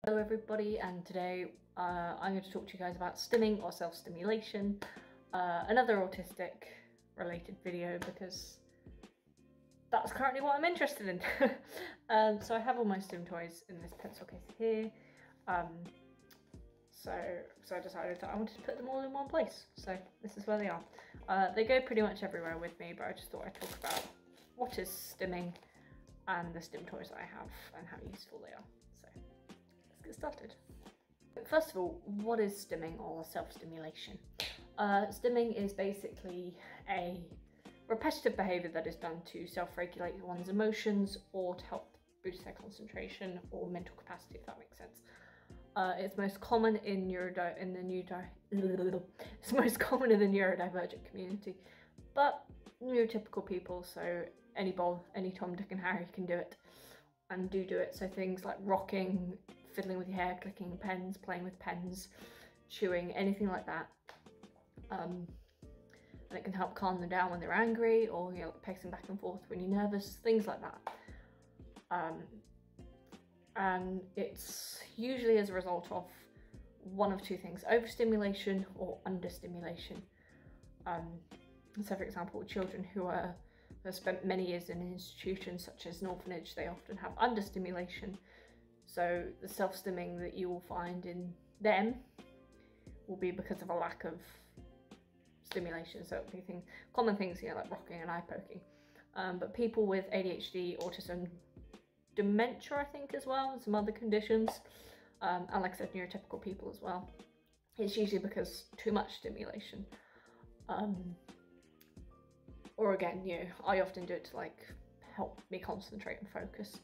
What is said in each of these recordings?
Hello everybody, and today I'm going to talk to you guys about stimming or self-stimulation, another autistic related video because that's currently what I'm interested in. So I have all my Stim Toys in this pencil case here, so I decided that I wanted to put them all in one place, so this is where they are. They go pretty much everywhere with me, but I just thought I'd talk about what is stimming and the Stim Toys that I have and how useful they are. So let's get started. First of all, what is stimming or self-stimulation? Stimming is basically a repetitive behaviour that is done to self-regulate one's emotions or to help boost their concentration or mental capacity, if that makes sense. It's most common in the neurodivergent community, but neurotypical people, so any Tom, Dick and Harry can do it and do it. So things like rocking, fiddling with your hair, clicking pens, playing with pens, chewing, anything like that. And it can help calm them down when they're angry, or like pacing back and forth when you're nervous, things like that. And it's usually as a result of one of two things: overstimulation or understimulation. So for example, children who have spent many years in institutions such as an orphanage, they often have understimulation. So the self-stimming that you will find in them will be because of a lack of stimulation. So it'll be common things, like rocking and eye poking. But people with ADHD, autism, dementia, I think as well, and some other conditions, and like I said, neurotypical people as well, it's usually because too much stimulation. Or again, I often do it to help me concentrate and focus.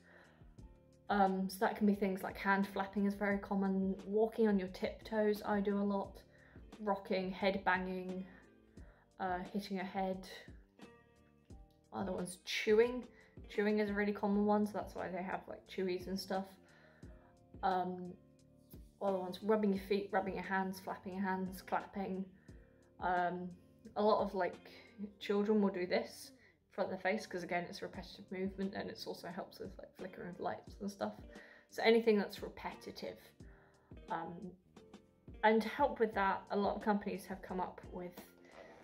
So that can be things like hand flapping is very common, walking on your tiptoes I do a lot, rocking, head banging, hitting your head. Other ones, chewing is a really common one, so that's why they have chewies and stuff. Other ones, rubbing your feet, rubbing your hands, flapping your hands, clapping. A lot of children will do this in front of their face because again it's a repetitive movement, and it also helps with flickering of lights and stuff. So anything that's repetitive. And to help with that, a lot of companies have come up with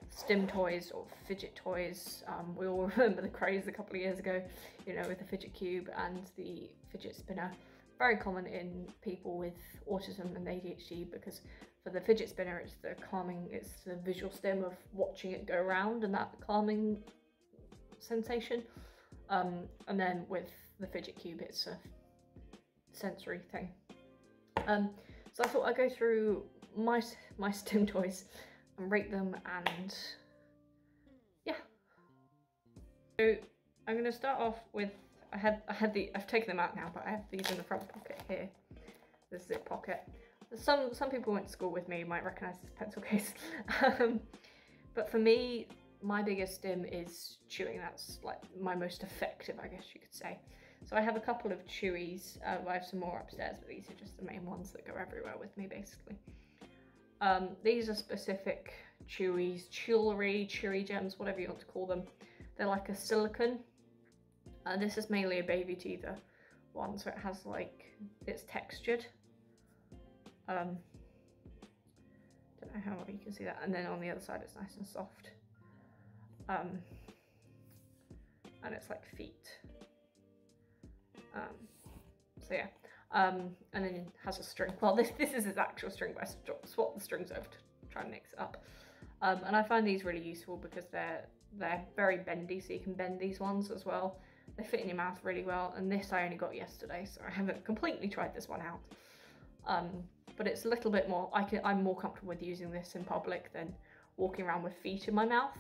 Stim Toys or fidget toys. We all remember the craze a couple of years ago, with the fidget cube and the fidget spinner. Very common in people with autism and ADHD, because for the fidget spinner it's the visual stim of watching it go around and that calming sensation. And then with the fidget cube it's a sensory thing. So I thought I'd go through my Stim Toys and rate them, and yeah. So I'm going to start off with, I've taken them out now, but I have these in the front pocket here, the zip pocket. Some people went to school with me might recognise this pencil case. But for me, my biggest stim is chewing. That's my most effective, I guess you could say. So I have a couple of chewies. I have some more upstairs, but these are just the main ones that go everywhere with me, basically. These are specific chewies, chewy gems, whatever you want to call them. They're like a silicone. This is mainly a baby teether one, so it has it's textured. Don't know how well you can see that, and then on the other side it's nice and soft. And it's like feet. So yeah. And then it has a string. Well, this is its actual string, but I swapped the strings over to try and mix it up. And I find these really useful because they're very bendy, so you can bend these ones as well. They fit in your mouth really well, and this I only got yesterday, so I haven't completely tried this one out. But it's a little bit more, I'm more comfortable with using this in public than walking around with feet in my mouth.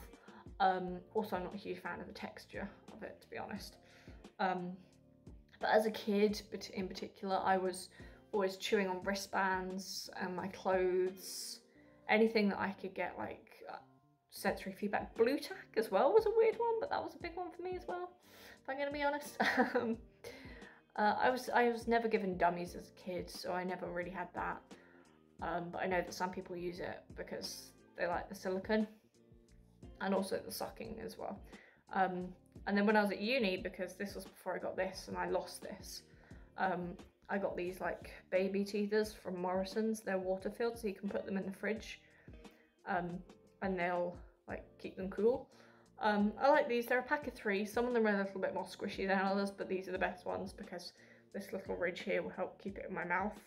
Also, I'm not a huge fan of the texture of it, to be honest. But as a kid, in particular, I was always chewing on wristbands and my clothes, anything that I could get sensory feedback. Blue tack as well was a weird one, but that was a big one for me as well, if I'm going to be honest. I was never given dummies as a kid, so I never really had that. But I know that some people use it because they like the silicone and also the sucking as well. And then when I was at uni, because this was before I got this and I lost this, I got these like baby teethers from Morrison's. They're water filled, so you can put them in the fridge, and they'll like keep them cool. I like these. They're a pack of 3. Some of them are a little bit more squishy than others, but these are the best ones because this little ridge here will help keep it in my mouth.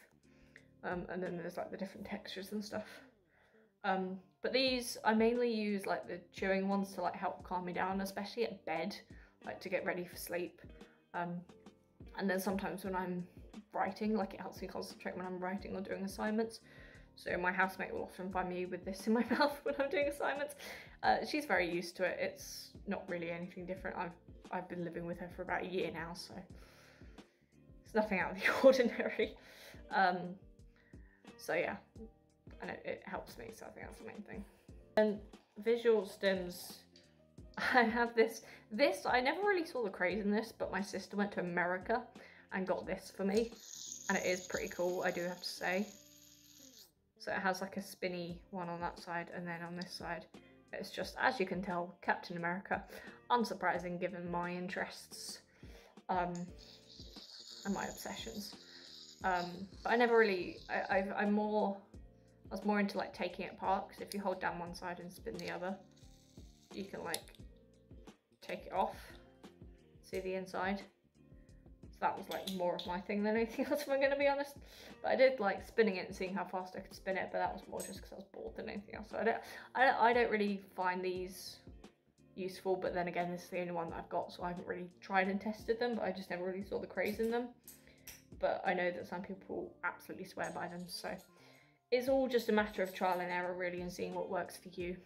And then there's like the different textures and stuff. But these, I mainly use like the chewing ones to like help calm me down, especially at bed, like to get ready for sleep. And then sometimes when I'm writing, like it helps me concentrate when I'm writing or doing assignments. So my housemate will often find me with this in my mouth when I'm doing assignments. She's very used to it. It's not really anything different. I've been living with her for about a year now, so it's nothing out of the ordinary. So yeah, and it helps me, so I think that's the main thing. And visual stims, I have this, I never really saw the craze in this, but my sister went to America and got this for me, and it is pretty cool, I do have to say. So it has like a spinny one on that side, and then on this side it's just, as you can tell, Captain America. Unsurprising given my interests and my obsessions. But I never really, I was more into like taking it apart, because if you hold down one side and spin the other, you can like take it off, see the inside. So that was like more of my thing than anything else, if I'm going to be honest. But I did like spinning it and seeing how fast I could spin it, but that was more just because I was bored than anything else. So I don't really find these useful, but then again, this is the only one that I've got, so I haven't really tried and tested them, but I just never really saw the craze in them. But I know that some people absolutely swear by them, so it's all just a matter of trial and error really, and seeing what works for you.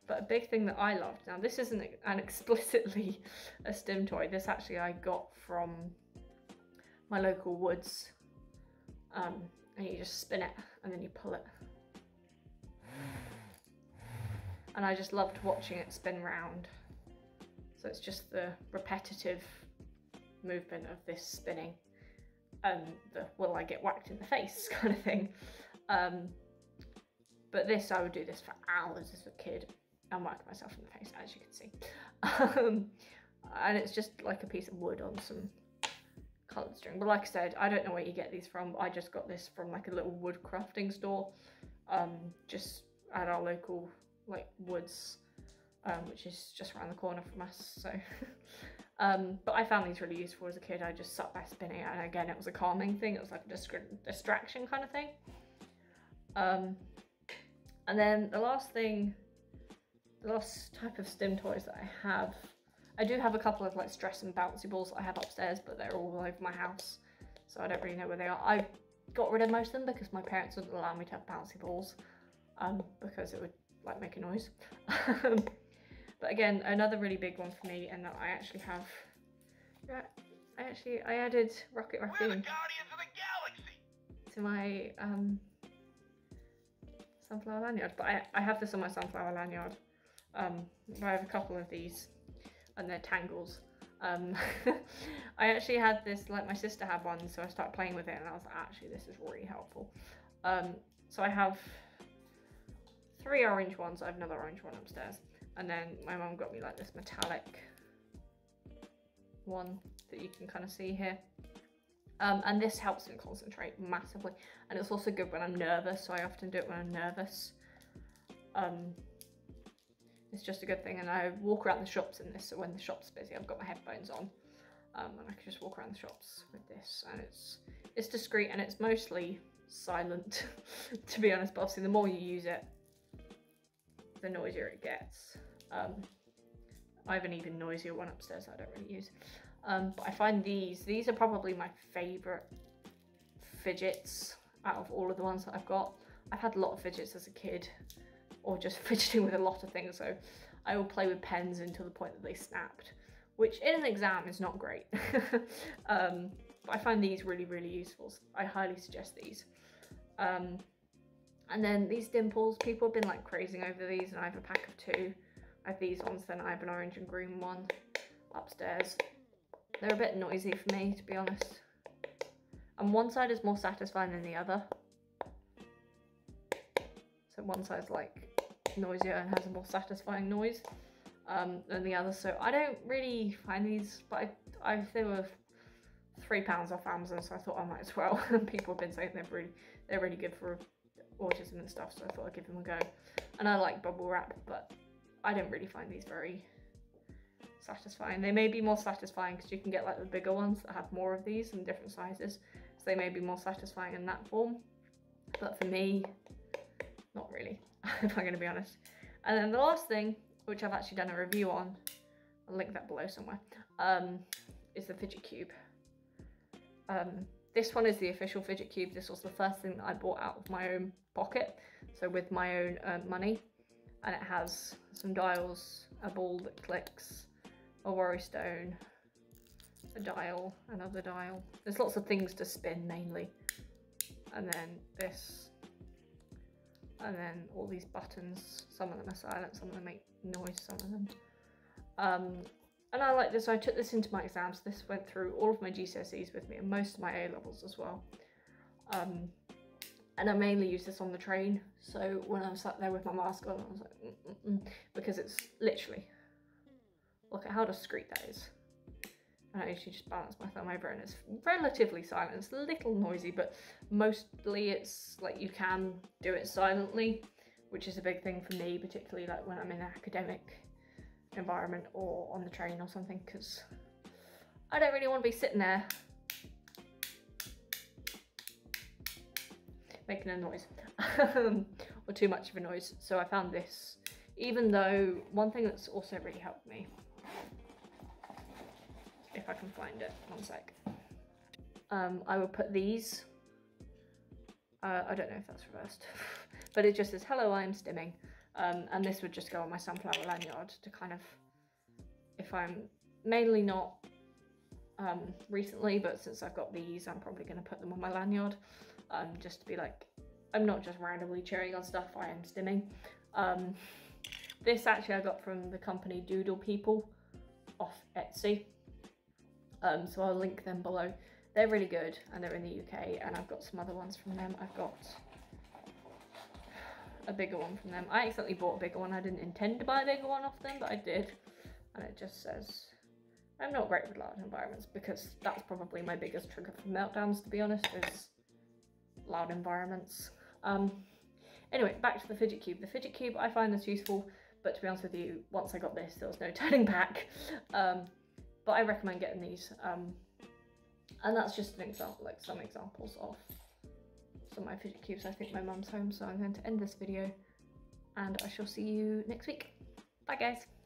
But a big thing that I loved, now this isn't an explicitly a stim toy, this actually I got from my local woods, and you just spin it and then you pull it. And I just loved watching it spin round. So it's just the repetitive movement of this spinning, and the will I get whacked in the face kind of thing. But this, I would do this for hours as a kid and whack myself in the face, as you can see. And it's just like a piece of wood on some coloured string. But like I said, I don't know where you get these from. I just got this from like a little wood crafting store, just at our local like woods, which is just around the corner from us. So but I found these really useful as a kid. I just sat there spinning it, and again, it was a calming thing. It was like a distraction kind of thing. And then the last type of stim toys that I do have a couple of like stress and bouncy balls that I have upstairs, but they're all over my house, so I don't really know where they are. I got rid of most of them because my parents wouldn't allow me to have bouncy balls, because it would like make a noise. But again, another really big one for me, and that I actually have, I added Rocket Raccoon to my sunflower lanyard, but I have this on my sunflower lanyard. I have a couple of these, and they're tangles. I actually had this, like my sister had one, so I started playing with it, and I was like, actually this is really helpful. So I have 3 orange ones. I have another orange one upstairs, and then my mum got me like this metallic one that you can kind of see here. And this helps me concentrate massively, and it's also good when I'm nervous, so I often do it when I'm nervous. It's just a good thing, and I walk around the shops in this, so when the shop's busy I've got my headphones on, and I can just walk around the shops with this, and it's discreet and it's mostly silent to be honest, but obviously the more you use it, the noisier it gets. I have an even noisier one upstairs that I don't really use. But I find these are probably my favourite fidgets out of all of the ones that I've got. I've had a lot of fidgets as a kid, or just fidgeting with a lot of things, so I will play with pens until the point that they snapped, which in an exam is not great. But I find these really, really useful. I highly suggest these. And then these dimples, people have been like crazing over these, and I have a pack of 2. I have these ones, then I have an orange and green one upstairs. They're a bit noisy for me, to be honest. And one side is more satisfying than the other. So one side's like noisier and has a more satisfying noise than the other. So I don't really find these, but if they were £3 off Amazon, so I thought I might as well. People have been saying they're really good for autism and stuff, so I thought I'd give them a go. And I like bubble wrap, but I don't really find these very satisfying. They may be more satisfying because you can get like the bigger ones that have more of these in different sizes, so they may be more satisfying in that form, but for me, not really, if I'm going to be honest. And then the last thing, which I've actually done a review on, I'll link that below somewhere, is the fidget cube. This one is the official fidget cube. This was the first thing that I bought out of my own pocket, so with my own money, and it has some dials, a ball that clicks, a worry stone, a dial, another dial. There's lots of things to spin mainly, and then this, and then all these buttons. Some of them are silent, some of them make noise, some of them. And I like this. I took this into my exams. This went through all of my GCSEs with me and most of my A levels as well. And I mainly use this on the train. So when I sat there with my mask on, I was like, because it's literally, look at how discreet that is. And I usually just balance my thumb over it, and it's relatively silent. It's a little noisy, but mostly it's like you can do it silently, which is a big thing for me, particularly like when I'm in an academic environment or on the train or something, because I don't really want to be sitting there making a noise or too much of a noise. So I found this, even though one thing that's also really helped me, if I can find it, one sec, I will put these, I don't know if that's reversed, but it just says, hello, I'm stimming. And this would just go on my sunflower lanyard to kind of, if I'm mainly not recently, but since I've got these, I'm probably going to put them on my lanyard, just to be like, I'm not just randomly cheering on stuff, I am stimming. This actually I got from the company Doodle People off Etsy, so I'll link them below. They're really good, and they're in the UK, and I've got some other ones from them. I've got a bigger one from them. I accidentally bought a bigger one. I didn't intend to buy a bigger one off them, but I did. And it just says, I'm not great with loud environments, because that's probably my biggest trigger for meltdowns, to be honest, is loud environments. Anyway, back to the fidget cube. The fidget cube, I find this useful, but to be honest with you, once I got this, there was no turning back. But I recommend getting these. And that's just an example, like some examples of some of my fidget cubes. I think my mum's home, so I'm going to end this video, and I shall see you next week. Bye guys.